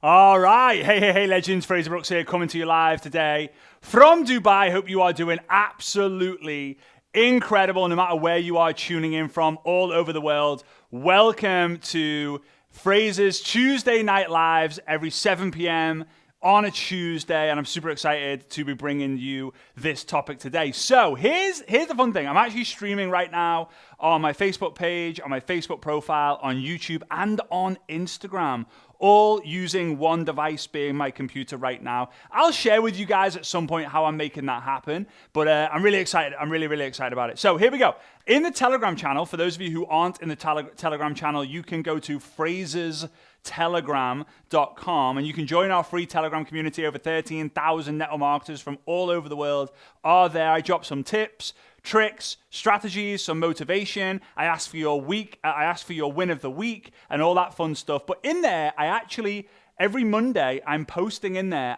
All right. Hey, legends. Fraser Brooks here, coming to you live today from Dubai. Hope you are doing absolutely incredible, no matter where you are tuning in from, all over the world. Welcome to Fraser's Tuesday Night Lives every 7 p.m. on a Tuesday, and I'm super excited to be bringing you this topic today. So here's the fun thing. I'm actually streaming right now on my Facebook page, on my Facebook profile, on YouTube, and on Instagram, all using one device, being my computer right now. I'll share with you guys at some point how I'm making that happen, but I'm really excited. I'm really excited about it. So here we go. In the Telegram channel, for those of you who aren't in the Telegram channel, you can go to FrasersTelegram.com and you can join our free Telegram community. Over 13,000 network marketers from all over the world are there. I drop some tips, tricks, strategies, some motivation. I ask for your win of the week and all that fun stuff. But in there, every Monday, I'm posting in there,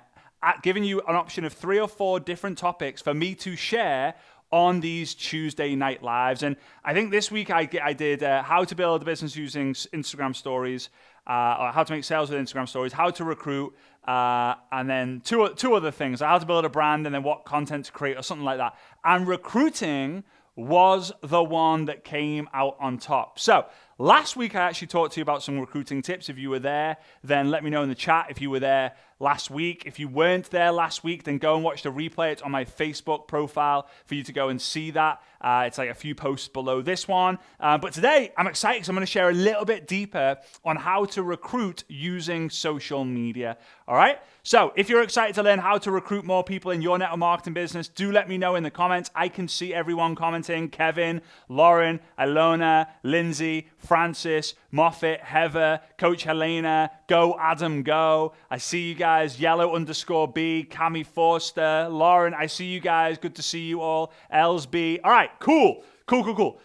giving you an option of 3 or 4 different topics for me to share on these Tuesday night lives. And I think this week I did how to build a business using Instagram stories, or how to make sales with Instagram stories, how to recruit, and then two other things, how to build a brand and then what content to create or something like that. And recruiting was the one that came out on top. So last week I actually talked to you about some recruiting tips. If you were there, then let me know in the chat if you were there last week. If you weren't there last week, then go and watch the replay. It's on my Facebook profile for you to go and see that. It's like a few posts below this one. But today I'm excited because I'm going to share a little bit deeper on how to recruit using social media. All right. So if you're excited to learn how to recruit more people in your network marketing business, do let me know in the comments. I can see everyone commenting. Kevin, Lauren, Ilona, Lindsay, Francis, Moffat, Heather, Coach Helena, Go Adam Go. I see you guys. Yellow_B, Cami Forster, Lauren. I see you guys. Good to see you all. Elsby. All right, cool.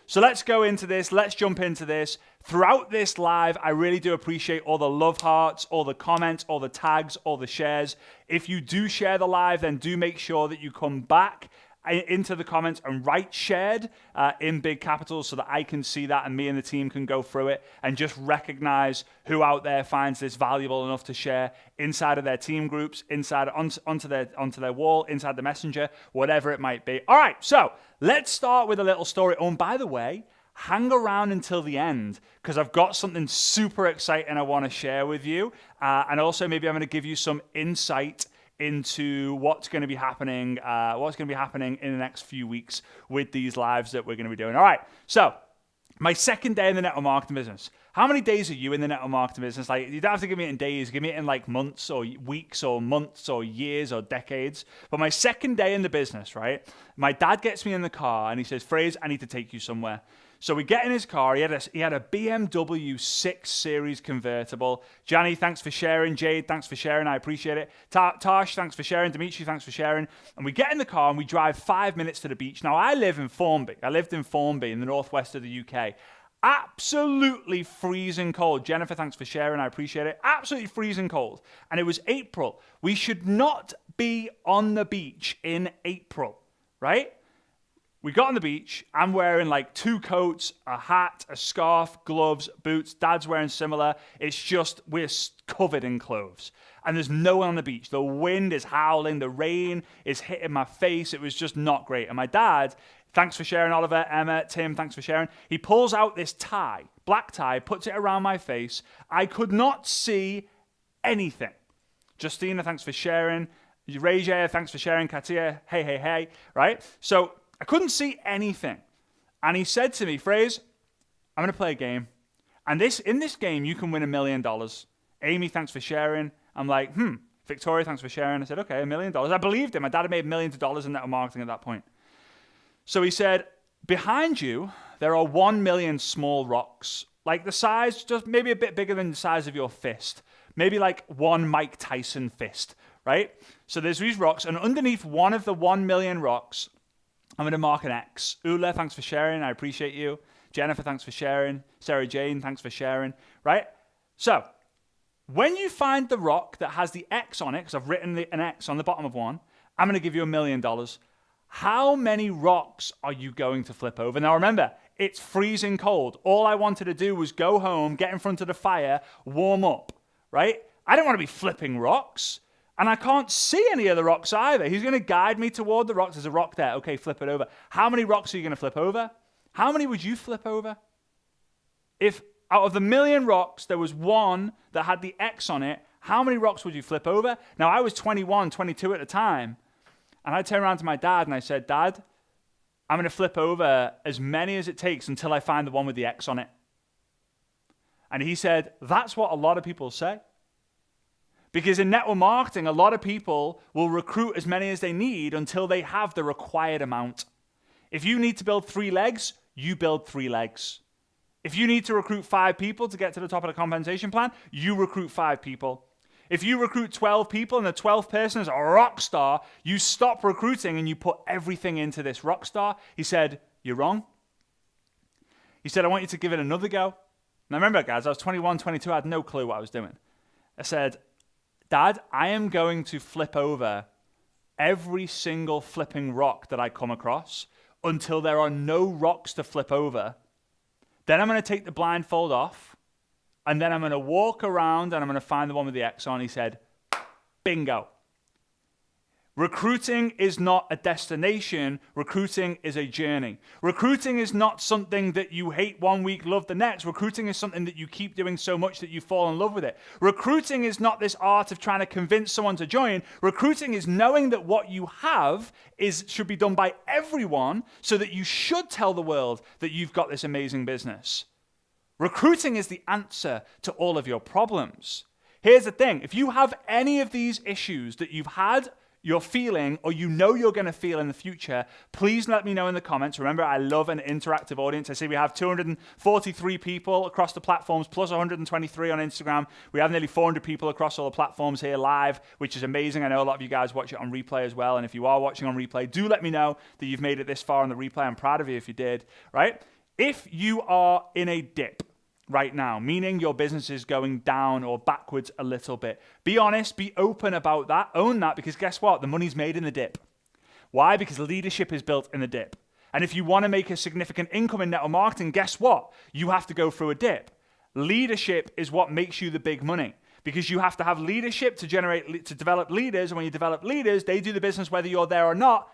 So let's go into this. Let's jump into this. Throughout this live, I really do appreciate all the love hearts, all the comments, all the tags, all the shares. If you do share the live, then do make sure that you come back into the comments and write shared in big capitals so that I can see that and me and the team can go through it and just recognize who out there finds this valuable enough to share inside of their team groups, inside onto their wall, inside the messenger, whatever it might be. All right, so let's start with a little story. Oh, and by the way, hang around until the end because I've got something super exciting I want to share with you, and also maybe I'm going to give you some insight into what's going to be happening in the next few weeks with these lives that we're going to be doing. All right, so my second day in the network marketing business. How many days are you in the network marketing business? Like, you don't have to give me it in days. Give me it in like months or weeks or months or years or decades. But my second day in the business, right? My dad gets me in the car and he says, "Fraser, I need to take you somewhere." So we get in his car. He had a BMW 6 Series convertible. Johnny, thanks for sharing. Jade, thanks for sharing. I appreciate it. Tosh, thanks for sharing. Dimitri, thanks for sharing. And we get in the car and we drive 5 minutes to the beach. Now, I live in Formby. I lived in Formby in the northwest of the UK. Absolutely freezing cold. Jennifer, thanks for sharing. I appreciate it. Absolutely freezing cold. And it was April. We should not be on the beach in April, right? We got on the beach. I'm wearing like 2 coats, a hat, a scarf, gloves, boots. Dad's wearing similar. It's just we're covered in clothes. And there's no one on the beach. The wind is howling. The rain is hitting my face. It was just not great. And my dad, thanks for sharing, Oliver, Emma, Tim, thanks for sharing. He pulls out this tie, black tie, puts it around my face. I could not see anything. Justina, thanks for sharing. Rajay, thanks for sharing. Katia, hey, right? So I couldn't see anything. And he said to me, "Fraser, I'm going to play a game. And in this game, you can win $1 million. Amy, thanks for sharing." I'm like, Victoria, thanks for sharing. I said, okay, $1 million. I believed him. My dad had made millions of dollars in network marketing at that point. So he said, "Behind you, there are 1 million small rocks, like the size, just maybe a bit bigger than the size of your fist. Maybe like one Mike Tyson fist, right? So there's these rocks, and underneath one of the 1 million rocks, I'm going to mark an X. Ula, thanks for sharing. I appreciate you. Jennifer, thanks for sharing. Sarah Jane, thanks for sharing, right? So when you find the rock that has the X on it, because I've written an X on the bottom of one, I'm going to give you $1 million. How many rocks are you going to flip over? Now remember, it's freezing cold. All I wanted to do was go home, get in front of the fire, warm up, right? I don't want to be flipping rocks. And I can't see any of the rocks either. He's going to guide me toward the rocks. There's a rock there. Okay, flip it over. How many rocks are you going to flip over? How many would you flip over? If out of the million rocks, there was one that had the X on it, how many rocks would you flip over? Now, I was 21, 22 at the time. And I turned around to my dad and I said, Dad, I'm going to flip over as many as it takes until I find the one with the X on it. And he said, that's what a lot of people say. Because in network marketing, a lot of people will recruit as many as they need until they have the required amount. If you need to build 3 legs, you build 3 legs. If you need to recruit 5 people to get to the top of the compensation plan, you recruit 5 people. If you recruit 12 people and the 12th person is a rock star, you stop recruiting and you put everything into this rock star. He said, you're wrong. He said, I want you to give it another go. Now remember, guys, I was 21, 22. I had no clue what I was doing. I said, Dad, I am going to flip over every single flipping rock that I come across until there are no rocks to flip over. Then I'm going to take the blindfold off, and then I'm going to walk around and I'm going to find the one with the X on. He said, bingo. Recruiting is not a destination. Recruiting is a journey. Recruiting is not something that you hate one week, love the next. Recruiting is something that you keep doing so much that you fall in love with it. Recruiting is not this art of trying to convince someone to join. Recruiting is knowing that what you have should be done by everyone so that you should tell the world that you've got this amazing business. Recruiting is the answer to all of your problems. Here's the thing. If you have any of these issues that you've had, you're feeling, or you know you're going to feel in the future, please let me know in the comments. Remember, I love an interactive audience. I see we have 243 people across the platforms, plus 123 on Instagram. We have nearly 400 people across all the platforms here live, which is amazing. I know a lot of you guys watch it on replay as well. And if you are watching on replay, do let me know that you've made it this far on the replay. I'm proud of you if you did, right? If you are in a dip right now, meaning your business is going down or backwards a little bit, be honest, be open about that, own that, because guess what? The money's made in the dip. Why? Because leadership is built in the dip. And if you want to make a significant income in network marketing, guess what? You have to go through a dip. Leadership is what makes you the big money, because you have to have leadership to develop leaders. And when you develop leaders, they do the business whether you're there or not.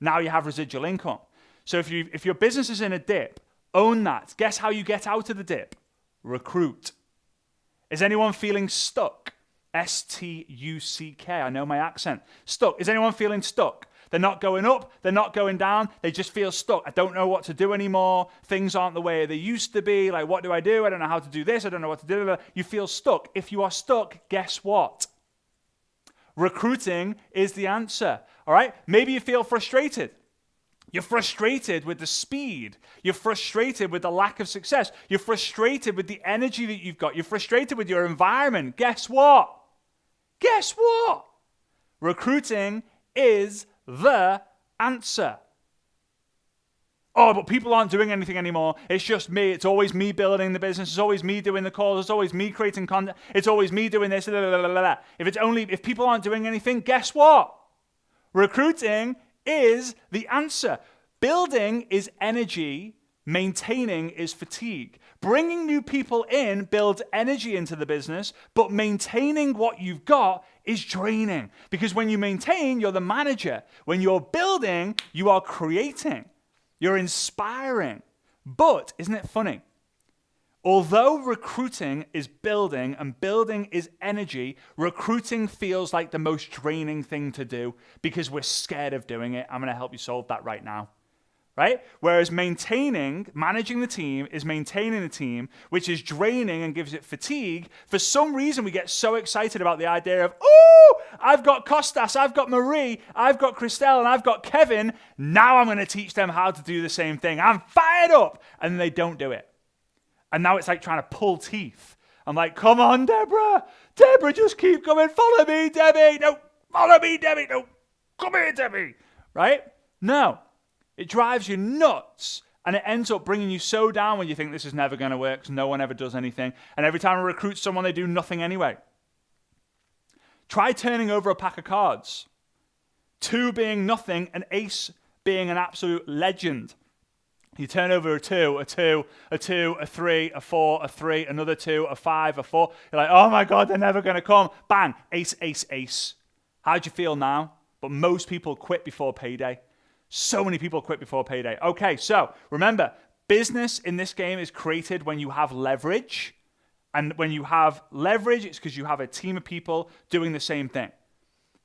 Now you have residual income. So if your business is in a dip, own that. Guess how you get out of the dip? Recruit. Is anyone feeling stuck? S-T-U-C-K. I know my accent. Stuck. Is anyone feeling stuck? They're not going up. They're not going down. They just feel stuck. I don't know what to do anymore. Things aren't the way they used to be. Like, what do? I don't know how to do this. I don't know what to do. You feel stuck. If you are stuck, guess what? Recruiting is the answer. All right? Maybe you feel frustrated. You're frustrated with the speed. You're frustrated with the lack of success. You're frustrated with the energy that you've got. You're frustrated with your environment. Guess what? Guess what? Recruiting is the answer. Oh, but people aren't doing anything anymore. It's just me. It's always me building the business. It's always me doing the calls. It's always me creating content. It's always me doing this. Blah, blah, blah, blah. If people aren't doing anything, guess what? Recruiting is the answer. Building is energy. Maintaining is fatigue. Bringing new people in builds energy into the business, but maintaining what you've got is draining. Because when you maintain, you're the manager. When you're building, you are creating. You're inspiring. But isn't it funny? Although recruiting is building and building is energy, recruiting feels like the most draining thing to do because we're scared of doing it. I'm going to help you solve that right now. Right? Whereas managing the team is maintaining the team, which is draining and gives it fatigue. For some reason, we get so excited about the idea of, oh, I've got Costas, I've got Marie, I've got Christelle, and I've got Kevin. Now I'm going to teach them how to do the same thing. I'm fired up. And they don't do it. And now it's like trying to pull teeth. I'm like, come on, Deborah. Deborah, just keep coming. Follow me, Debbie. No, follow me, Debbie. No, come here, Debbie. Right? No. It drives you nuts. And it ends up bringing you so down when you think this is never going to work because no one ever does anything. And every time I recruit someone, they do nothing anyway. Try turning over a pack of cards. 2 being nothing, and ace being an absolute legend. You turn over a 2, a 2, a 2, a 3, a 4, a 3, another 2, a 5, a 4. You're like, oh my God, they're never going to come. Bang, ace, ace, ace. How'd you feel now? But most people quit before payday. So many people quit before payday. Okay, so remember, business in this game is created when you have leverage. And when you have leverage, it's because you have a team of people doing the same thing.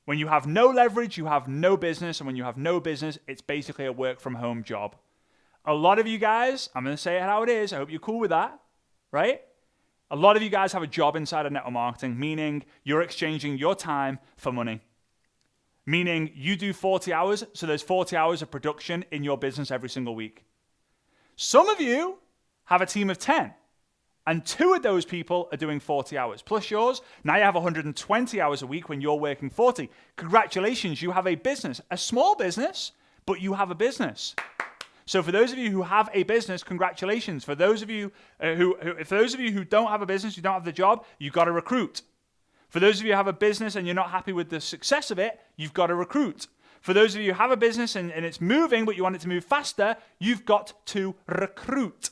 When you have no leverage, you have no business. And when you have no business, it's basically a work from home job. A lot of you guys, I'm going to say it how it is. I hope you're cool with that, right? A lot of you guys have a job inside of network marketing, meaning you're exchanging your time for money. Meaning you do 40 hours, so there's 40 hours of production in your business every single week. Some of you have a team of 10, and 2 of those people are doing 40 hours, plus yours. Now you have 120 hours a week when you're working 40. Congratulations, you have a business, a small business, but you have a business. So for those of you who have a business, congratulations. For those of you who don't have a business, you don't have the job, you've got to recruit. For those of you who have a business and you're not happy with the success of it, you've got to recruit. For those of you who have a business and it's moving, but you want it to move faster, you've got to recruit.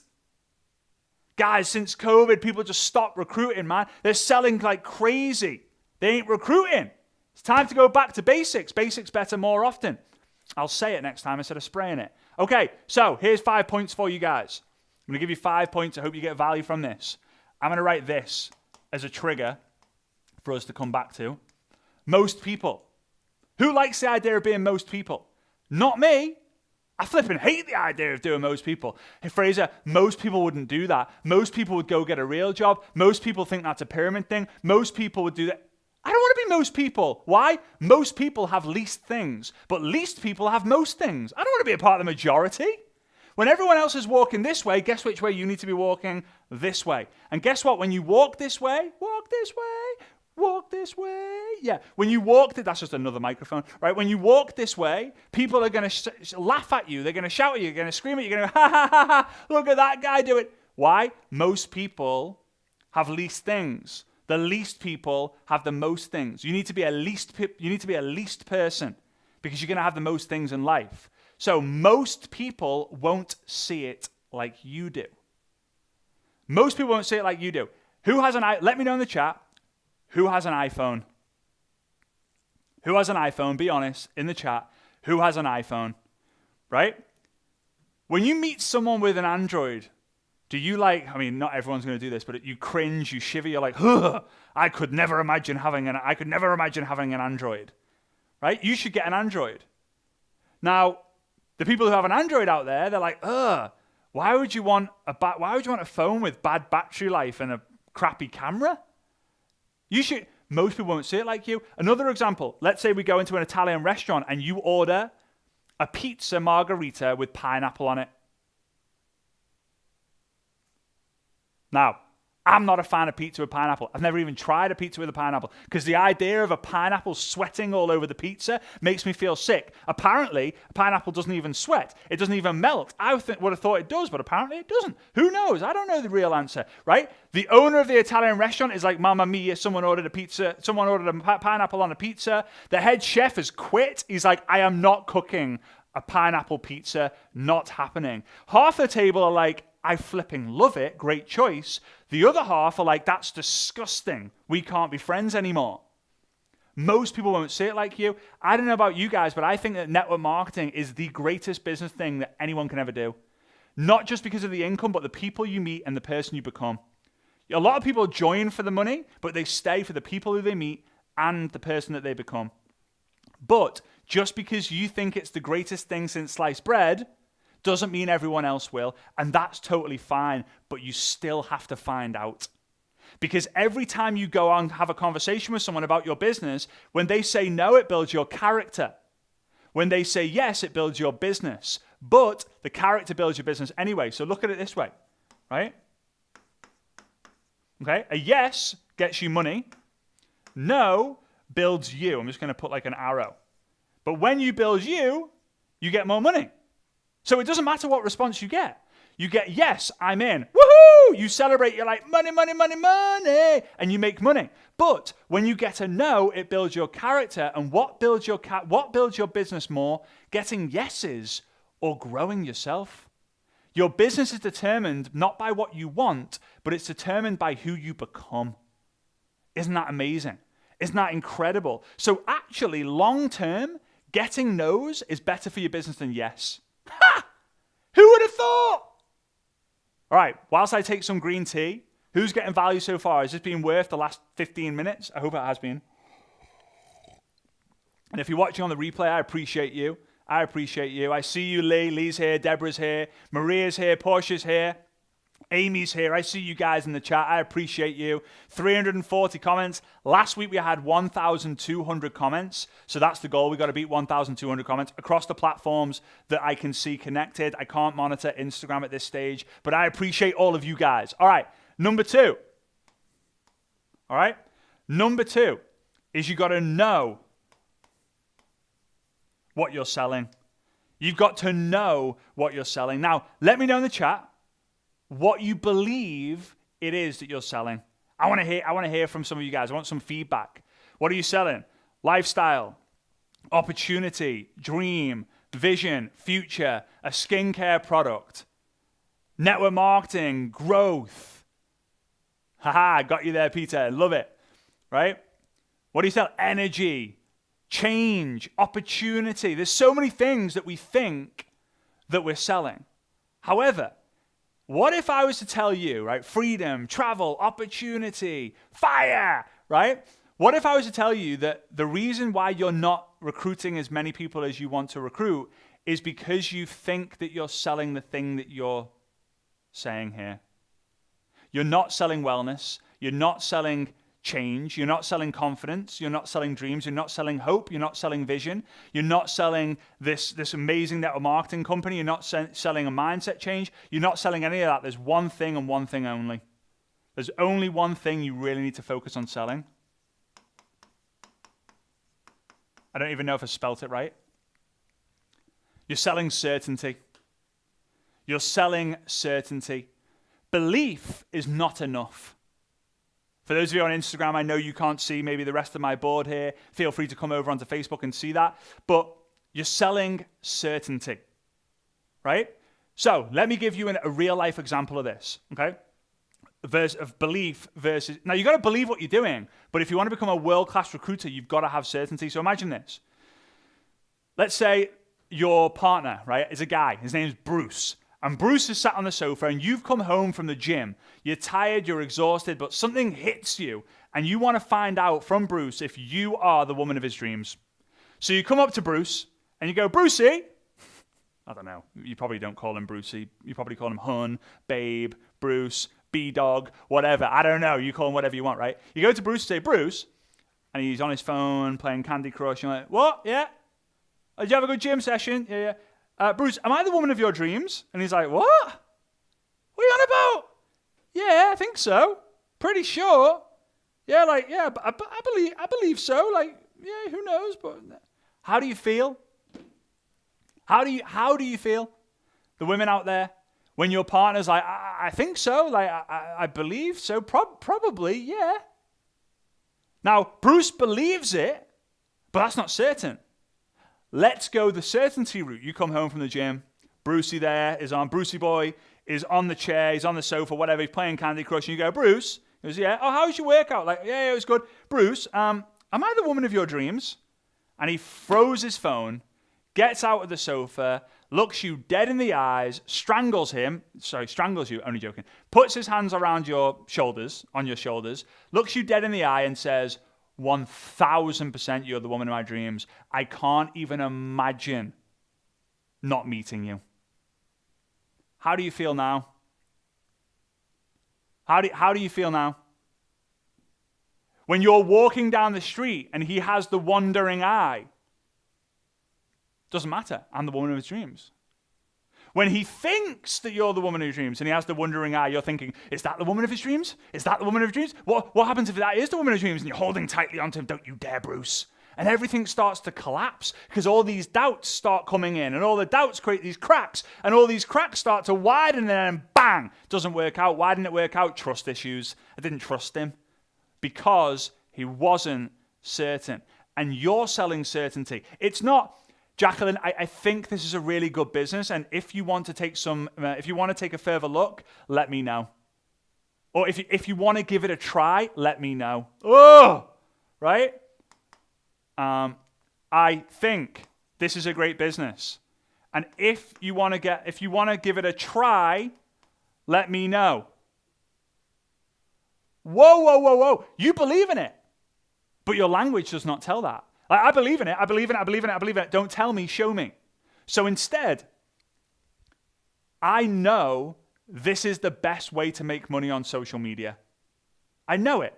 Guys, since COVID, people just stopped recruiting, man. They're selling like crazy. They ain't recruiting. It's time to go back to basics. Basics better more often. I'll say it next time instead of spraying it. Okay, so here's 5 points for you guys. I'm going to give you 5 points. I hope you get value from this. I'm going to write this as a trigger for us to come back to. Most people. Who likes the idea of being most people? Not me. I flipping hate the idea of doing most people. Hey, Fraser, most people wouldn't do that. Most people would go get a real job. Most people think that's a pyramid thing. Most people would do that. I don't want to be most people. Why? Most people have least things, but least people have most things. I don't want to be a part of the majority. When everyone else is walking this way, guess which way you need to be walking? This way. And guess what? When you walk this way, walk this way, walk this way. Yeah, when you walk, that's just another microphone, right? When you walk this way, people are going to laugh at you. They're going to shout at you. You're going to scream at you. You're going to go, ha, ha, ha, ha, look at that guy do it. Why? Most people have least things. The least people have the most things. You need to be a least person because you're going to have the most things in life. So most people won't see it like you do. Most people won't see it like you do. Who has let me know in the chat. Who has an iPhone? Who has an iPhone? Be honest in the chat. Who has an iPhone? Right? When you meet someone with an Android, do you not everyone's going to do this, but you cringe, you shiver, you're like, I could never imagine having an Android. Right? You should get an Android. Now, the people who have an Android out there, they're like, why would you want a phone with bad battery life and a crappy camera? Most people won't see it like you. Another example, let's say we go into an Italian restaurant and you order a pizza margherita with pineapple on it. Now, I'm not a fan of pizza with pineapple. I've never even tried a pizza with a pineapple because the idea of a pineapple sweating all over the pizza makes me feel sick. Apparently, a pineapple doesn't even sweat. It doesn't even melt. I would have thought it does, but apparently it doesn't. Who knows? I don't know the real answer, right? The owner of the Italian restaurant is like, Mamma mia, someone ordered a pineapple on a pizza. The head chef has quit. He's like, I am not cooking a pineapple pizza, not happening. Half the table are like, I flipping love it, great choice. The other half are like, that's disgusting. We can't be friends anymore. Most people won't see it like you. I don't know about you guys, but I think that network marketing is the greatest business thing that anyone can ever do. Not just because of the income, but the people you meet and the person you become. A lot of people join for the money, but they stay for the people who they meet and the person that they become. But just because you think it's the greatest thing since sliced bread doesn't mean everyone else will, and that's totally fine, but you still have to find out. Because every time you go on and have a conversation with someone about your business, when they say no, it builds your character. When they say yes, it builds your business. But the character builds your business anyway, so look at it this way, right? Okay, a yes gets you money. No builds you. I'm just going to put like an arrow. But when you build you get more money. So it doesn't matter what response you get. You get, yes, I'm in. Woohoo! You celebrate. You're like, money, money, money, money. And you make money. But when you get a no, it builds your character. And what builds your business more? Getting yeses or growing yourself. Your business is determined not by what you want, but it's determined by who you become. Isn't that amazing? Isn't that incredible? So actually, long term, getting no's is better for your business than yes. Ha! Who would have thought? All right, whilst I take some green tea, who's getting value so far? Has this been worth the last 15 minutes? I hope it has been. And if you're watching on the replay, I appreciate you. I appreciate you. I see you, Lee. Lee's here. Deborah's here. Maria's here. Portia's here. Amy's here. I see you guys in the chat. I appreciate you. 340 comments. Last week we had 1,200 comments. So that's the goal. We got to beat 1,200 comments across the platforms that I can see connected. I can't monitor Instagram at this stage, but I appreciate all of you guys. All right. Number two. All right. Number two is you got to know what you're selling. You've got to know what you're selling. Now, let me know in the chat what you believe it is that you're selling. I want to hear from some of you guys. I want some feedback. What are you selling? Lifestyle, opportunity, dream, vision, future, a skincare product, network marketing, growth. Haha, got you there, Peter. Love it. Right? What do you sell? Energy, change, opportunity. There's so many things that we think that we're selling. However, what if I was to tell you, right, freedom, travel, opportunity, fire, right? What if I was to tell you that the reason why you're not recruiting as many people as you want to recruit is because you think that you're selling the thing that you're saying here? You're not selling wellness. You're not selling change. You're not selling confidence. You're not selling dreams. You're not selling hope. You're not selling vision. You're not selling this amazing network marketing company. You're not selling a mindset change. You're not selling any of that. There's one thing and one thing only. There's only one thing you really need to focus on selling. I don't even know if I spelt it right. You're selling certainty. You're selling certainty. Belief is not enough. For those of you on Instagram, I know you can't see maybe the rest of my board here. Feel free to come over onto Facebook and see that. But you're selling certainty, right? So let me give you a real life example of this, okay? Of belief versus... Now, you've got to believe what you're doing, but if you want to become a world-class recruiter, you've got to have certainty. So imagine this. Let's say your partner, right, is a guy. His name's Bruce. And Bruce is sat on the sofa and you've come home from the gym. You're tired, you're exhausted, but something hits you and you want to find out from Bruce if you are the woman of his dreams. So you come up to Bruce and you go, Brucey. I don't know. You probably don't call him Brucey. You probably call him Hun, Babe, Bruce, B-Dog, whatever. I don't know. You call him whatever you want, right? You go to Bruce and say, Bruce, and he's on his phone playing Candy Crush. You're like, what? Yeah? Did you have a good gym session? Yeah. Bruce, am I the woman of your dreams? And he's like, what? What are you on about? Yeah, I think so. Pretty sure. Yeah, I believe so. Like, yeah, who knows? But how do you feel? How do you feel? The women out there, when your partner's like, I think so. Like, I believe so. Probably, yeah. Now, Bruce believes it, but that's not certain. Let's go the certainty route. You come home from the gym. Brucey there is on. Brucey boy is on the chair. He's on the sofa, whatever. He's playing Candy Crush. And you go, Bruce. He goes, yeah. Oh, how was your workout? Like, yeah, it was good. Bruce, am I the woman of your dreams? And he throws his phone, gets out of the sofa, looks you dead in the eyes, strangles you, only joking, puts his hands around your shoulders, looks you dead in the eye and says, 1,000% you're the woman of my dreams. I can't even imagine not meeting you. How do you feel now? How do you feel now? When you're walking down the street and he has the wandering eye, doesn't matter. I'm the woman of his dreams. When he thinks that you're the woman of his dreams and he has the wondering eye, you're thinking, is that the woman of his dreams? Is that the woman of his dreams? What happens if that is the woman of his dreams? And you're holding tightly onto him. Don't you dare, Bruce. And everything starts to collapse because all these doubts start coming in and all the doubts create these cracks and all these cracks start to widen and then bang, doesn't work out. Why didn't it work out? Trust issues. I didn't trust him because he wasn't certain. And you're selling certainty. It's not Jacqueline, I think this is a really good business, and if you want to take a further look, let me know. Or if you want to give it a try, let me know. Oh, right? I think this is a great business, and if you want to give it a try, let me know. Whoa! You believe in it, but your language does not tell that. Like, I believe in it. Don't tell me, show me. So instead, I know this is the best way to make money on social media. I know it.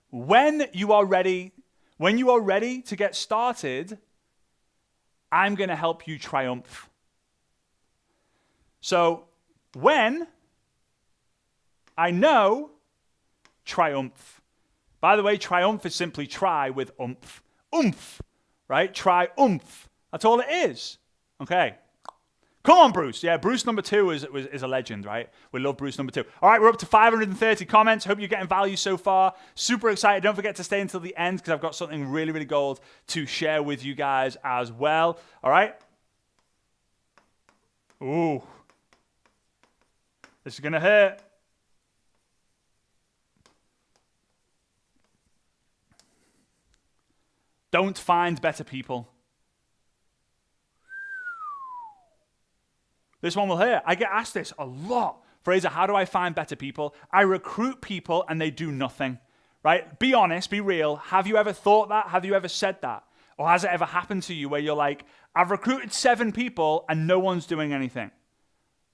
When you are ready to get started, I'm going to help you triumph. So when I know, triumph. By the way, triumph is simply try with oomph. Oomph, right? Triumph. That's all it is. Okay. Come on, Bruce. Yeah, Bruce number 2 is a legend, right? We love Bruce number 2. All right, we're up to 530 comments. Hope you're getting value so far. Super excited. Don't forget to stay until the end because I've got something really, really gold to share with you guys as well. All right? Ooh. This is going to hurt. Don't find better people. This one will hurt. I get asked this a lot. Fraser, how do I find better people? I recruit people and they do nothing, right? Be honest, be real. Have you ever thought that? Have you ever said that? Or has it ever happened to you where you're like, I've recruited 7 people and no one's doing anything,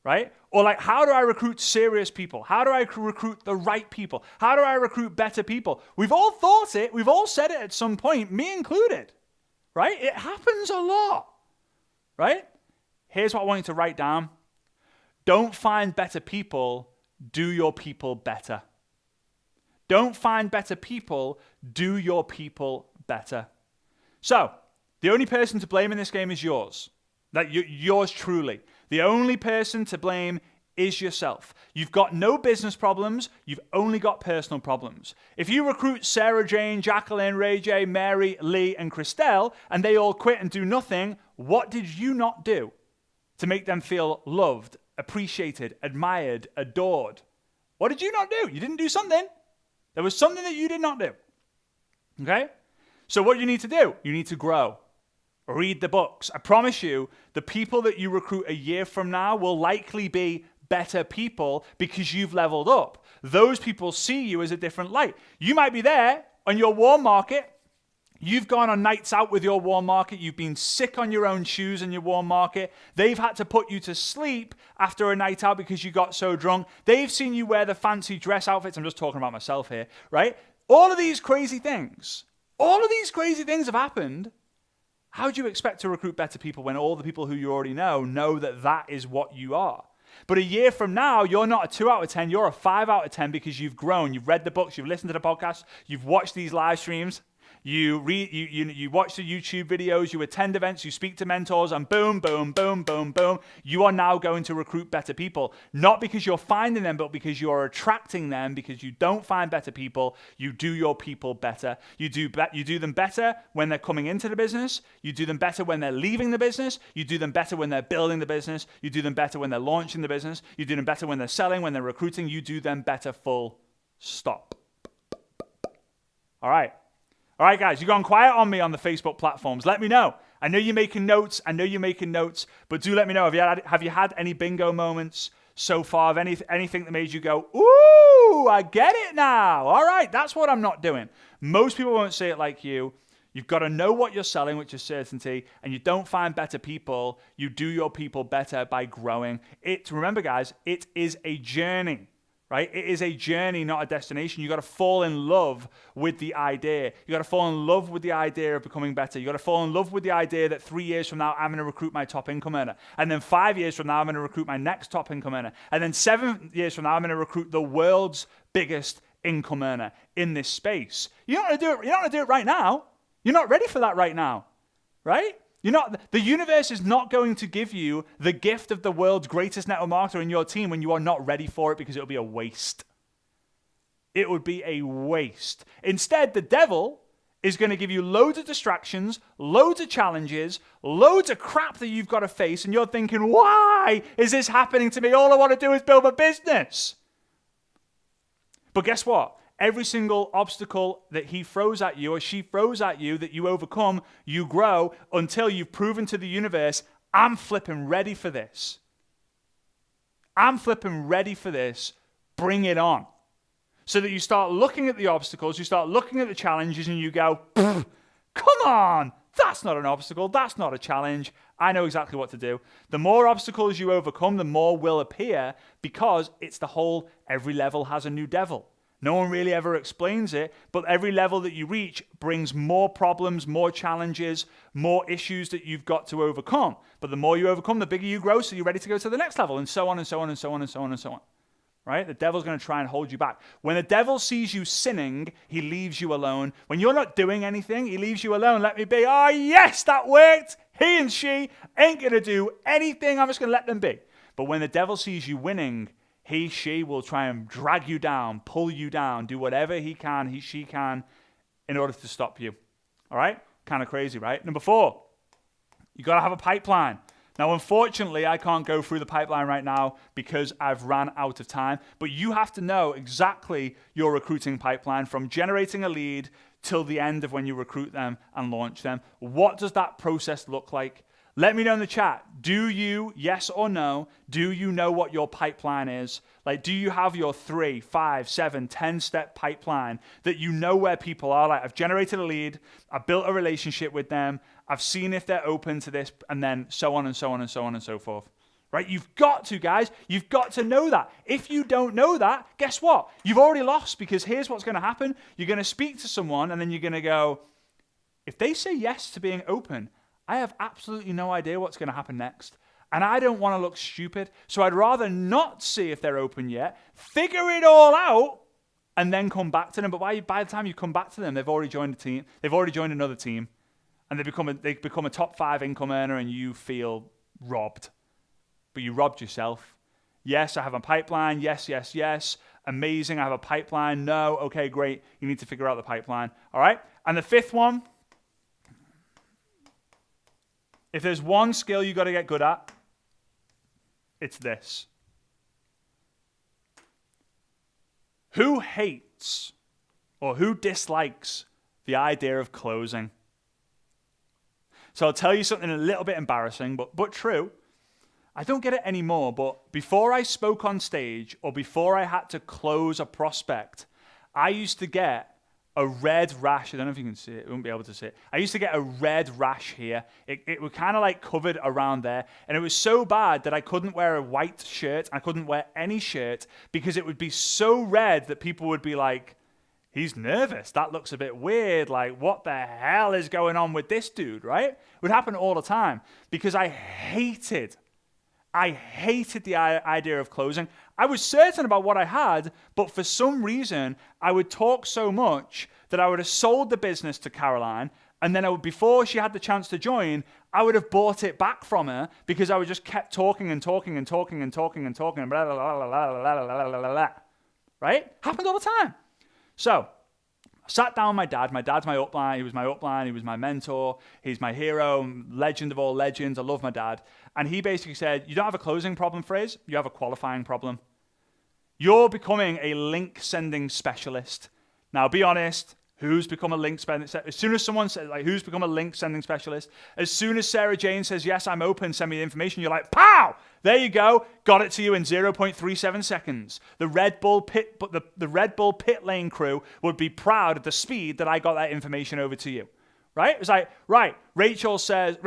right? Or like, how do I recruit serious people? How do I recruit the right people? How do I recruit better people? We've all thought it. We've all said it at some point, me included, right? It happens a lot, right? Here's what I want you to write down. Don't find better people, do your people better. Don't find better people, do your people better. So, the only person to blame in this game is yours. Yours truly. The only person to blame is yourself. You've got no business problems, you've only got personal problems. If you recruit Sarah Jane, Jacqueline, Ray J, Mary, Lee, and Christelle, and they all quit and do nothing, what did you not do to make them feel loved, appreciated, admired, adored? What did you not do? You didn't do something. There was something that you did not do. Okay? So what you need to do, you need to grow. Read the books. I promise you, the people that you recruit a year from now will likely be better people because you've leveled up. Those people see you as a different light. You might be there on your warm market. You've gone on nights out with your warm market. You've been sick on your own shoes in your warm market. They've had to put you to sleep after a night out because you got so drunk. They've seen you wear the fancy dress outfits. I'm just talking about myself here, right? All of these crazy things have happened. How do you expect to recruit better people when all the people who you already know that that is what you are? But a year from now, you're not a 2 out of 10, you're a 5 out of 10 because you've grown. You've read the books, you've listened to the podcasts, you've watched these live streams. You watch the YouTube videos, you attend events, you speak to mentors, and boom, boom, boom, boom, boom. You are now going to recruit better people. Not because you're finding them, but because you are attracting them. Because you don't find better people, you do your people better. You do them better when they're coming into the business. You do them better when they're leaving the business. You do them better when they're building the business. You do them better when they're launching the business. You do them better when they're selling, when they're recruiting. You do them better, full stop. All right. All right, guys, you've gone quiet on me on the Facebook platforms. Let me know. I know you're making notes, but do let me know. Have you had any bingo moments so far of anything that made you go, ooh, I get it now. All right, that's what I'm not doing. Most people won't say it like you. You've got to know what you're selling, which is certainty, and you don't find better people. You do your people better by growing. Remember, guys, it is a journey. Right? It is a journey, not a destination. You got to fall in love with the idea. You got to fall in love with the idea of becoming better. You got to fall in love with the idea that 3 years from now, I'm going to recruit my top income earner. And then 5 years from now, I'm going to recruit my next top income earner. And then 7 years from now, I'm going to recruit the world's biggest income earner in this space. You don't want to do it. You don't want to do it right now. You're not ready for that right now, right? The universe is not going to give you the gift of the world's greatest network marketer in your team when you are not ready for it, because it will be a waste. It would be a waste. Instead, the devil is going to give you loads of distractions, loads of challenges, loads of crap that you've got to face, and you're thinking, why is this happening to me? All I want to do is build a business. But guess what? Every single obstacle that he throws at you or she throws at you that you overcome, you grow until you've proven to the universe, I'm flipping ready for this. I'm flipping ready for this. Bring it on. So that you start looking at the obstacles, you start looking at the challenges, and you go, come on, that's not an obstacle, that's not a challenge. I know exactly what to do. The more obstacles you overcome, the more will appear, because it's the whole every level has a new devil. No one really ever explains it, but every level that you reach brings more problems, more challenges, more issues that you've got to overcome. But the more you overcome, the bigger you grow, so you're ready to go to the next level, and so on and so on and so on and so on and so on. Right? The devil's going to try and hold you back. When the devil sees you sinning, he leaves you alone. When you're not doing anything, he leaves you alone. Let me be. Oh, yes, that worked. He and she ain't going to do anything. I'm just going to let them be. But when the devil sees you winning, he, she will try and drag you down, pull you down, do whatever he can, she can, in order to stop you. All right? Kind of crazy, right? Number 4, you got to have a pipeline. Now, unfortunately, I can't go through the pipeline right now because I've ran out of time, but you have to know exactly your recruiting pipeline from generating a lead till the end of when you recruit them and launch them. What does that process look like? Let me know in the chat. Do you, yes or no, do you know what your pipeline is? Like, do you have your 3, 5, 7, 10-step pipeline that you know where people are? Like, I've generated a lead, I've built a relationship with them, I've seen if they're open to this, and then so on and so on and so on and so forth. Right? You've got to, guys. You've got to know that. If you don't know that, guess what? You've already lost, because here's what's going to happen. You're going to speak to someone, and then you're going to go, if they say yes to being open, I have absolutely no idea what's going to happen next. And I don't want to look stupid. So I'd rather not see if they're open yet, figure it all out, and then come back to them. But by the time you come back to them, they've already joined a team. They've already joined another team. And they become a top 5 income earner, and you feel robbed. But you robbed yourself. Yes, I have a pipeline. Yes, yes, yes. Amazing, I have a pipeline. No, okay, great. You need to figure out the pipeline. All right? And the 5th one, if there's one skill you got to get good at, it's this. Who hates or who dislikes the idea of closing? So I'll tell you something a little bit embarrassing, but true. I don't get it anymore, but before I spoke on stage or before I had to close a prospect, I used to get a red rash. I don't know if you can see it. You won't be able to see it. I used to get a red rash here. It was kind of like covered around there. And it was so bad that I couldn't wear a white shirt. I couldn't wear any shirt because it would be so red that people would be like, he's nervous. That looks a bit weird. Like, what the hell is going on with this dude, right? It would happen all the time because I hated the idea of closing. I was certain about what I had, but for some reason, I would talk so much that I would have sold the business to Caroline, and then before she had the chance to join, I would have bought it back from her because I would just kept talking and talking and talking and talking and talking and blah, blah, blah, blah, blah, blah, blah, blah, blah. Right? Happened all the time. So, I sat down with my dad. My dad's my upline. He was my upline. He was my mentor. He's my hero, legend of all legends. I love my dad. And he basically said, you don't have a closing problem, Fraze. You have a qualifying problem. You're becoming a link sending specialist. Now, be honest. Who's become a link sending specialist? As soon as someone says, like, who's become a link sending specialist? As soon as Sarah Jane says, yes, I'm open, send me the information, you're like, pow! There you go. Got it to you in 0.37 seconds. The Red Bull pit lane crew would be proud of the speed that I got that information over to you. Right? It's like, right, Rachel says,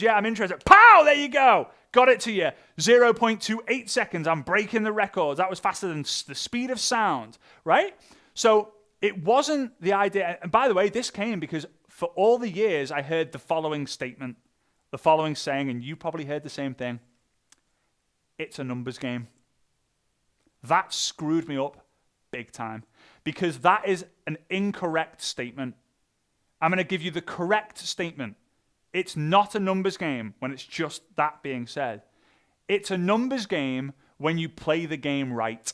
yeah, I'm interested. Pow! There you go. Got it to you. 0.28 seconds. I'm breaking the records. That was faster than the speed of sound. Right? So it wasn't the idea. And by the way, this came because for all the years I heard the following statement, the following saying, and you probably heard the same thing. It's a numbers game. That screwed me up big time because that is an incorrect statement. I'm going to give you the correct statement. It's not a numbers game when it's just that being said. It's a numbers game when you play the game right.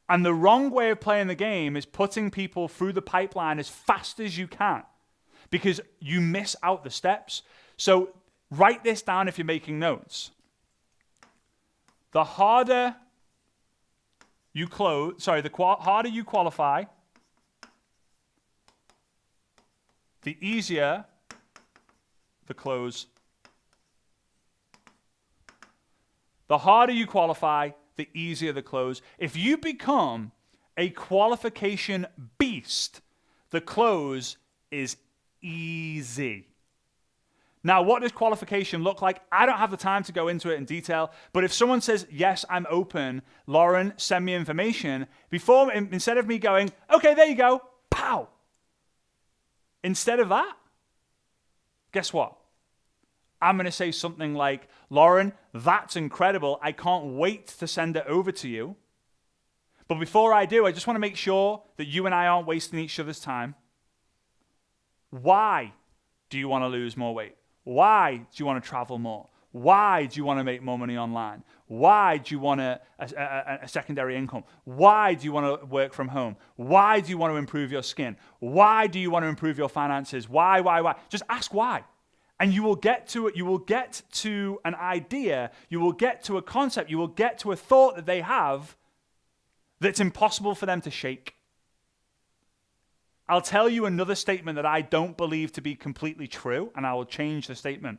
And the wrong way of playing the game is putting people through the pipeline as fast as you can because you miss out the steps. So write this down if you're making notes. The harder you harder you qualify, the easier the close. The harder you qualify, the easier the close. If you become a qualification beast, the close is easy. Now, what does qualification look like? I don't have the time to go into it in detail, but if someone says, yes, I'm open, Lauren, send me information, instead of me going, okay, there you go, pow. Instead of that, guess what? I'm going to say something like, Lauren, that's incredible. I can't wait to send it over to you. But before I do, I just want to make sure that you and I aren't wasting each other's time. Why do you want to lose more weight? Why do you want to travel more? Why do you want to make more money online? Why do you want a secondary income? Why do you want to work from home? Why do you want to improve your skin? Why do you want to improve your finances? Why? Just ask why. And you will get to it. You will get to an idea. You will get to a concept. You will get to a thought that they have that's impossible for them to shake. I'll tell you another statement that I don't believe to be completely true, and I will change the statement.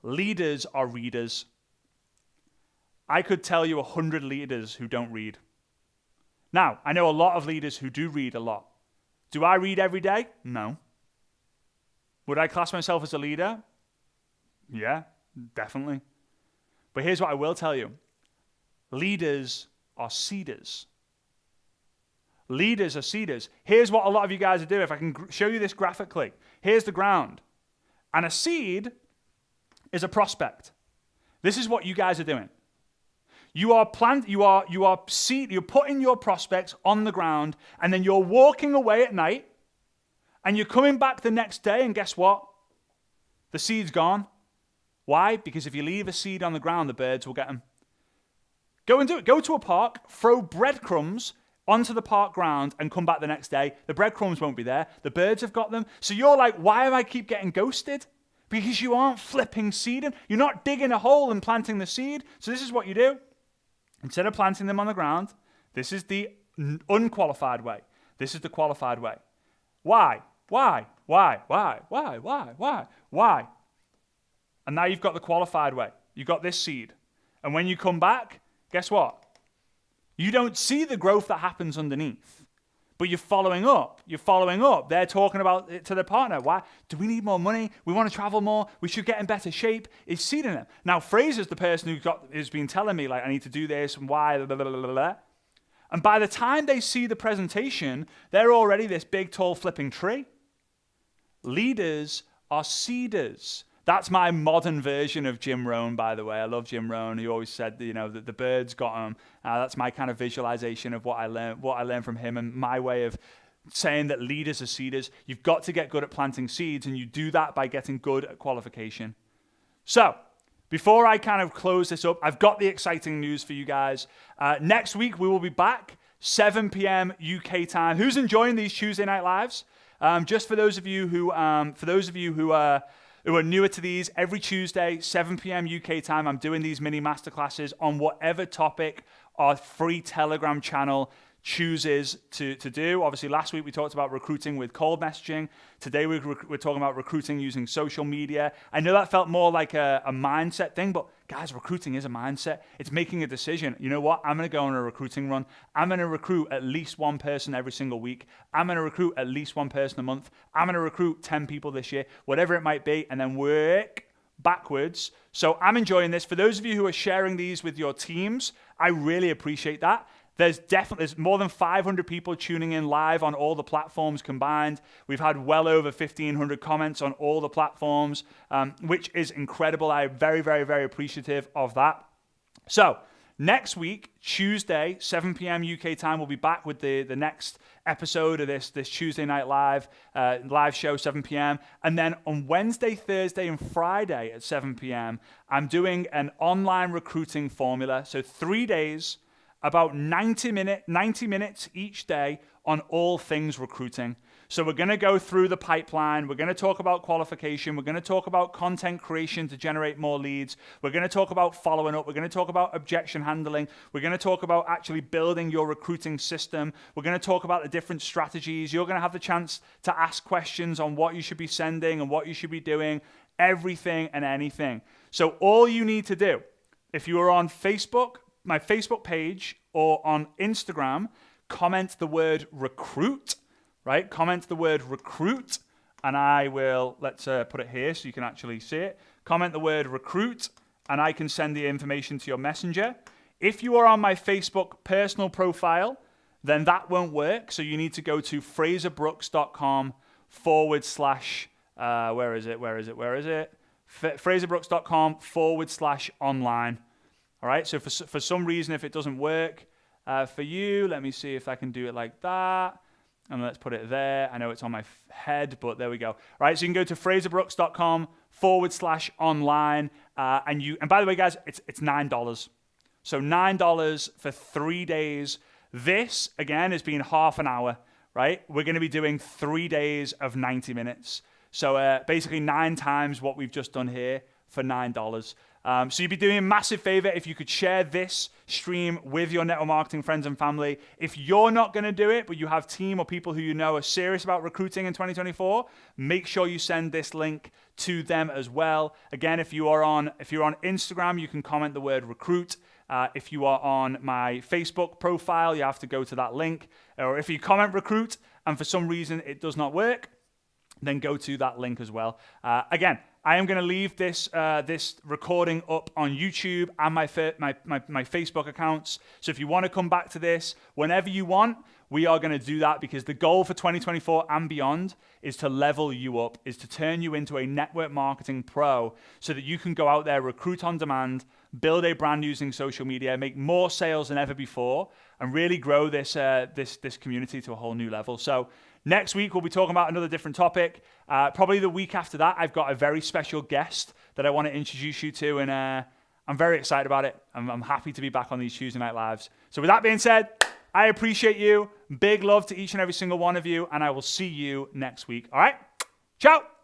Leaders are readers. I could tell you 100 leaders who don't read. Now, I know a lot of leaders who do read a lot. Do I read every day? No. Would I class myself as a leader? Yeah, definitely. But here's what I will tell you. Leaders are seeders. Leaders are seeders. Here's what a lot of you guys are doing. If I can show you this graphically. Here's the ground. And a seed is a prospect. This is what you guys are doing. You're putting your prospects on the ground, and then you're walking away at night, and you're coming back the next day, and guess what? The seed's gone. Why? Because if you leave a seed on the ground, the birds will get them. Go and do it. Go to a park, throw breadcrumbs onto the park ground, and come back the next day. The breadcrumbs won't be there. The birds have got them. So you're like, why do I keep getting ghosted? Because you aren't flipping seeding. You're not digging a hole and planting the seed. So this is what you do. Instead of planting them on the ground, this is the unqualified way. This is the qualified way. Why? Why? And now you've got the qualified way. You've got this seed. And when you come back, guess what? You don't see the growth that happens underneath. But you're following up. They're talking about it to their partner. Why? Do we need more money? We want to travel more. We should get in better shape. It's seeding them. Now, Fraser's the person who's been telling me, like, I need to do this and why, blah, blah, blah, blah, blah. And by the time they see the presentation, they're already this big, tall, flipping tree. Leaders are seeders. That's my modern version of Jim Rohn, by the way. I love Jim Rohn. He always said, that the birds got him. That's my kind of visualization of what I learned from him, and my way of saying that leaders are seeders. You've got to get good at planting seeds, and you do that by getting good at qualification. So, before I kind of close this up, I've got the exciting news for you guys. Next week, we will be back, 7 p.m. UK time. Who's enjoying these Tuesday Night Lives? Just for those of you who are newer to these, every Tuesday, 7 p.m. UK time, I'm doing these mini masterclasses on whatever topic our free Telegram channel chooses to do. Obviously, last week we talked about recruiting with cold messaging. Today we're talking about recruiting using social media. I know that felt more like a mindset thing, but guys, recruiting is a mindset. It's making a decision. You know what? I'm going to go on a recruiting run. I'm going to recruit at least one person every single week. I'm going to recruit at least one person a month. I'm going to recruit 10 people this year, whatever it might be, and then work backwards. So I'm enjoying this. For those of you who are sharing these with your teams, I really appreciate that. There's more than 500 people tuning in live on all the platforms combined. We've had well over 1,500 comments on all the platforms, which is incredible. I'm very, very, very appreciative of that. So next week, Tuesday, 7 p.m. UK time, we'll be back with the next episode of this Tuesday Night Live show, 7 p.m. And then on Wednesday, Thursday, and Friday at 7 p.m., I'm doing an online recruiting formula. So 3 days. about 90 minutes each day on all things recruiting. So we're going to go through the pipeline. We're going to talk about qualification. We're going to talk about content creation to generate more leads. We're going to talk about following up. We're going to talk about objection handling. We're going to talk about actually building your recruiting system. We're going to talk about the different strategies. You're going to have the chance to ask questions on what you should be sending and what you should be doing, everything and anything. So all you need to do, if you are on Facebook, my Facebook page, or on Instagram, comment the word recruit. Right? Comment the word recruit, and I will, let's put it here so you can actually see it. Comment the word recruit, and I can send the information to your messenger. If you are on my Facebook personal profile, then that won't work. So you need to go to fraserbrooks.com / where is it? fraserbrooks.com / online. All right. So for some reason, if it doesn't work for you, let me see if I can do it like that. And let's put it there. I know it's on my head, but there we go. All right, so you can go to fraserbrooks.com / online. And by the way, guys, it's $9. So $9 for 3 days. This, again, has been half an hour, right? We're going to be doing 3 days of 90 minutes. So basically 9 times what we've just done here for $9. So you'd be doing a massive favor if you could share this stream with your network marketing friends and family. If you're not going to do it, but you have team or people who you know are serious about recruiting in 2024, make sure you send this link to them as well. Again, if you're on Instagram, you can comment the word recruit. If you are on my Facebook profile, you have to go to that link. Or if you comment recruit and for some reason it does not work, then go to that link as well. Again, I am going to leave this recording up on YouTube and my Facebook accounts. So if you want to come back to this whenever you want, we are going to do that, because the goal for 2024 and beyond is to level you up, is to turn you into a network marketing pro so that you can go out there, recruit on demand, build a brand using social media, make more sales than ever before, and really grow this community to a whole new level. So next week, we'll be talking about another different topic. Probably the week after that, I've got a very special guest that I want to introduce you to, and I'm very excited about it. I'm happy to be back on these Tuesday Night Lives. So with that being said, I appreciate you. Big love to each and every single one of you, and I will see you next week. All right? Ciao!